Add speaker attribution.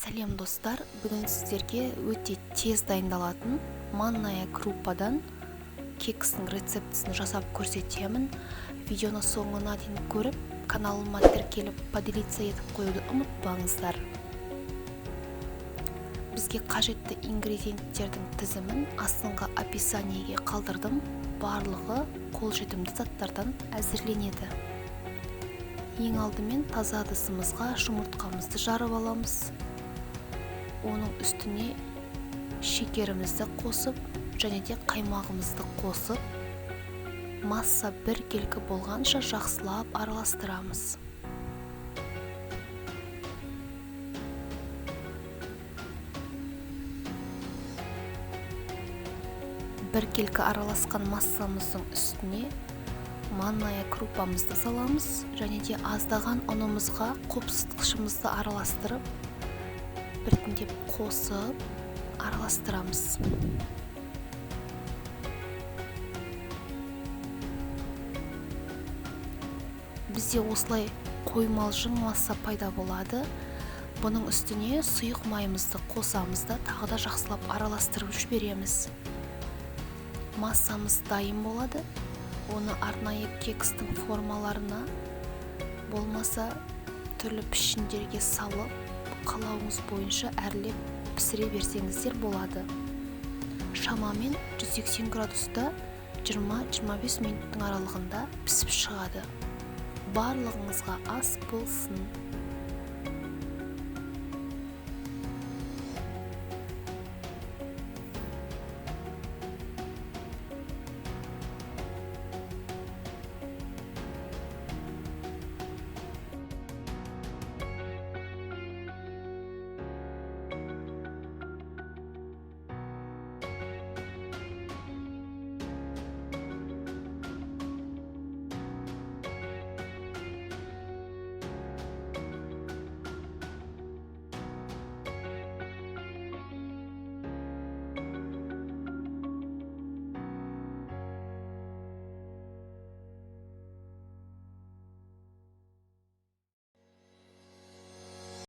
Speaker 1: Сәлем достар, бүгін сіздерге өте тез дайындалатын манная крупадан кекстің рецептісін жасап көрсетемін. Видеоны соңына дейін көріп, каналыма тіркеліп, поделиться етіп қоюды ұмытпаңыздар. Бізге қажетті ингредиенттердің тізімін астыңғы описаниеге қалдырдым. Барлығы қолжетімді заттардан әзірленеді. Ең алдымен таза ыдысымызға жұмыртқамызды жарып аламыз. Оның үстіне шекерімізді қосып, және де қаймағымызды қосып, масса біркелкі болғанша жақсылап араластырамыз. Біркелкі араласқан массамыздың үстіне манная крупамызды саламыз, және де аздаған ұнымызға қопсытқышымызды араластырып, біртіндеп қосып араластырамыз. Бізде осылай қоймалжың масса пайда болады. Бұның үстіне сұйық майымызды қосамыз да тағы да жақсылап араластырып жібереміз. Массамыз дайын болады. Оны арнайы кекстің формаларына болмаса түрлі пішіндерге салып, қалауыңыз бойынша әрлеп пісіре берсеңіздер болады. Шамамен 180 градуста 20-25 минуттың аралығында пісіп шығады. Барлығыңызға ас болсын.